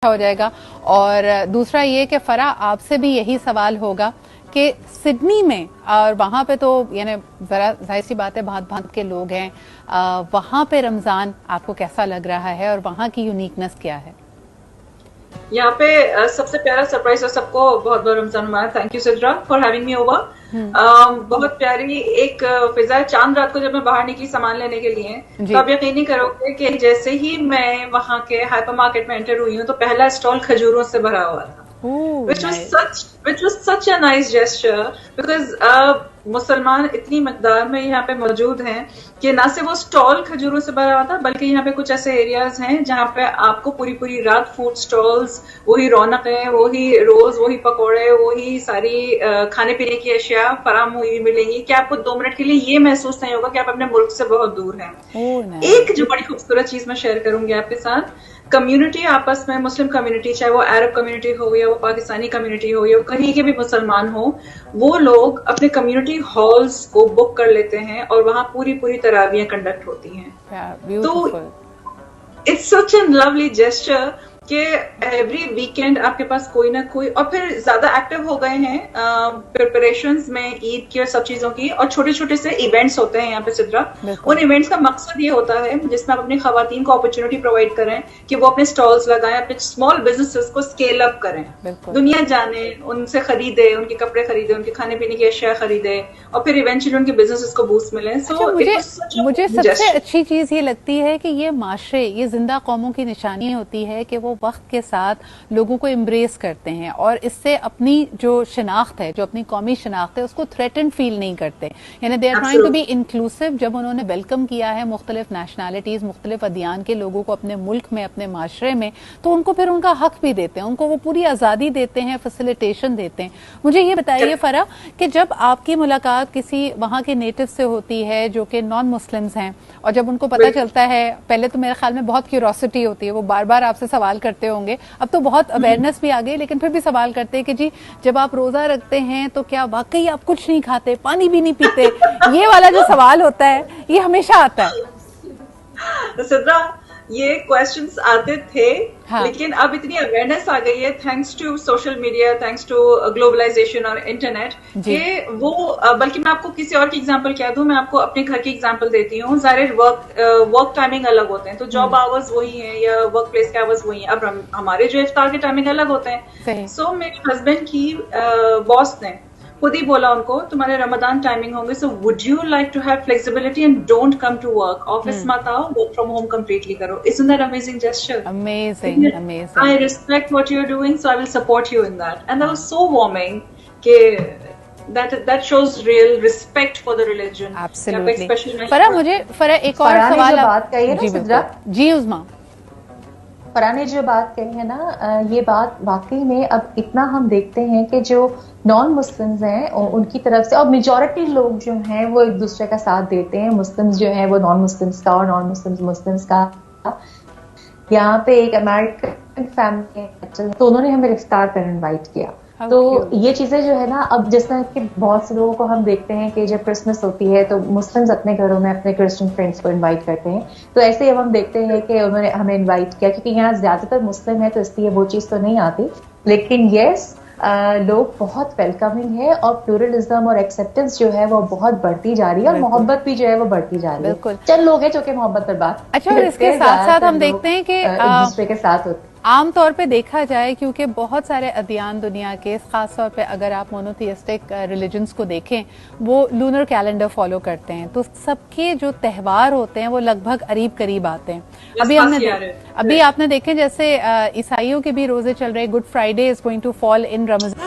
हो जाएगा। और दूसरा ये कि फरा आपसे भी यही सवाल होगा कि सिडनी में और वहाँ पे तो यानी ज़रा जाहिर सी बात है भांत भांत के लोग हैं, वहाँ पे रमज़ान आपको कैसा लग रहा है और वहाँ की यूनिकनेस क्या है? यहाँ पे सबसे प्यारा सरप्राइज और सबको बहुत बहुत रमजान मुबारक। Thank you Sidra for having me over. बहुत प्यारी एक फिजा है। चांद रात को जब मैं बाहर निकली सामान लेने के लिए तो आप यकीन नहीं करोगे कि जैसे ही मैं वहाँ के हाइपर मार्केट में एंटर हुई हूँ तो पहला स्टॉल खजूरों से भरा हुआ था। Which was such a nice gesture because मुसलमान इतनी मकदार में यहाँ पे मौजूद हैं कि ना सिर्फ वो स्टॉल खजूरों से भरा हुआ था बल्कि यहाँ पे कुछ ऐसे एरियाज हैं जहाँ पे आपको पूरी पूरी रात फूड स्टॉल्स, वही रौनकें, वही रोज, वही पकोड़े, वही सारी खाने पीने की अशिया फराम हुई मिलेंगी कि आपको 2 मिनट के लिए ये महसूस नहीं होगा कि आप अपने मुल्क से बहुत दूर हैं। एक जो बड़ी खूबसूरत चीज मैं शेयर करूंगी आपके साथ, कम्युनिटी आपस में, मुस्लिम कम्युनिटी, चाहे वो अरब कम्युनिटी हो या वो पाकिस्तानी कम्युनिटी हो या वो कहीं के भी मुसलमान हो, वो लोग अपने कम्युनिटी हॉल्स को बुक कर लेते हैं और वहां पूरी पूरी तरावियां कंडक्ट होती हैं। तो it's such an lovely gesture कि एवरी वीकेंड आपके पास कोई ना कोई, और फिर ज्यादा एक्टिव हो गए हैं प्रिपरेशंस में ईद की और सब चीजों की, और छोटे छोटे से इवेंट्स होते हैं यहाँ पे सिद्रा। उन इवेंट्स का मकसद ये होता है जिसमें आप अपनी खवातीन को अपॉर्चुनिटी प्रोवाइड करें कि वो अपने स्टॉल्स लगाएं, अपने स्मॉल बिजनेसेस को स्केल अप करें, दुनिया जाने, उनसे खरीदे, उनके कपड़े खरीदे, उनके खाने पीने की अशिया खरीदे और फिर इवेंचुअली उनके बिजनेसेस को बूस्ट मिले। सो मुझे सबसे अच्छी चीज ये लगती है कि ये माशरे, ये जिंदा कौमों की निशानी होती है कि वो वक्त के साथ लोगों को एम्ब्रेस करते हैं और इससे अपनी जो शिनाख्त है, जो अपनी कौमी शिनाख्त है, उसको थ्रेटन फील नहीं करते। यानी they are trying to be inclusive. जब उन्होंने वेलकम किया है मुख्तलिफ नेशनैलिटीज, मुख्तलिफ अदियान के लोगों को अपने मुल्क में, अपने माशरे में, तो उनको फिर उनका हक भी देते हैं, उनको वो पूरी आज़ादी देते हैं, फैसिलिटेशन देते हैं। मुझे ये बताइए फरा कि जब आपकी मुलाकात किसी वहाँ के नेटिव से होती है जो कि नॉन मुस्लिम्स हैं और जब उनको पता चलता है, पहले तो मेरे ख्याल में बहुत क्यूरोसिटी होती है, वो बार बार आपसे सवाल करते होंगे, अब तो बहुत अवेयरनेस भी आ गई, लेकिन फिर भी सवाल करते हैं कि जी जब आप रोजा रखते हैं तो क्या वाकई आप कुछ नहीं खाते, पानी भी नहीं पीते? ये वाला जो सवाल होता है ये हमेशा आता है। सिद्रा, ये क्वेश्चंस आते थे, हाँ। लेकिन अब इतनी अवेयरनेस आ गई है thanks to social media, thanks to globalization और इंटरनेट, कि वो बल्कि मैं आपको किसी और की एग्जांपल क्या दूं, मैं आपको अपने घर की एग्जांपल देती हूँ। ज़ाहिर वर्क टाइमिंग अलग होते हैं, तो जॉब आवर्स वही है या वर्क प्लेस के आवर्स वही है। अब हमारे जो इफ्तार के टाइमिंग अलग होते हैं। सो मेरे हस्बैंड की बॉस ने खुद ही बोला उनको, तुम्हारे रमजान टाइमिंग होंगे, so would you like to have flexibility and don't come to work, office मत आओ, वर्क फ्रॉम होम कंप्लीटली करो। Isn't that amazing gesture? Amazing, amazing. I respect what you're doing, so I will support you in that. And that was so warming. That shows real respect for the religion. Absolutely. फरा, मुझे फरा एक और सवाल बात कही है ना सिद्रा? जी उज़मा, फरा ने जो बात कही है ना, ये बात वाकई में अब इतना हम देखते हैं कि जो नॉन मुस्लिम्स हैं उनकी तरफ से, और मेजॉरिटी लोग जो हैं वो एक दूसरे का साथ देते हैं। मुस्लिम्स जो हैं वो नॉन मुस्लिम्स का और नॉन मुस्लिम्स मुस्लिम्स का। यहाँ पे एक अमेरिकन फैमिली है तो उन्होंने हमें इफ्तार पर इन्वाइट किया। तो ये चीजें जो है ना, अब जिस तरह के बहुत से लोगों को हम देखते हैं कि जब क्रिसमस होती है तो मुस्लिम्स अपने घरों में अपने क्रिश्चियन फ्रेंड्स को इनवाइट करते हैं, तो ऐसे ही अब हम देखते हैं कि उन्होंने हमें इनवाइट किया, क्योंकि यहाँ ज्यादातर मुस्लिम है तो इसलिए वो चीज तो नहीं आती। लेकिन यस, लोग बहुत वेलकमिंग है और प्लूरलिज्म और एक्सेप्टेंस जो है वो बहुत बढ़ती जा रही है और मोहब्बत भी जो है वो बढ़ती जा रही है। चंद लोग हैं जो कि मोहब्बत पर बात, अच्छा, और इसके साथ साथ हम देखते हैं कि एक दूसरे के साथ होते हैं। आम तौर पे देखा जाए, क्योंकि बहुत सारे अदियान दुनिया के, खास तौर पे अगर आप मोनोथियस्टिक रिलीजन्स को देखें, वो लूनर कैलेंडर फॉलो करते हैं, तो सबके जो त्यौहार होते हैं वो लगभग करीब करीब आते हैं। अभी आपने देखे जैसे ईसाइयों के भी रोजे चल रहे, Good Friday is going to fall in Ramzan.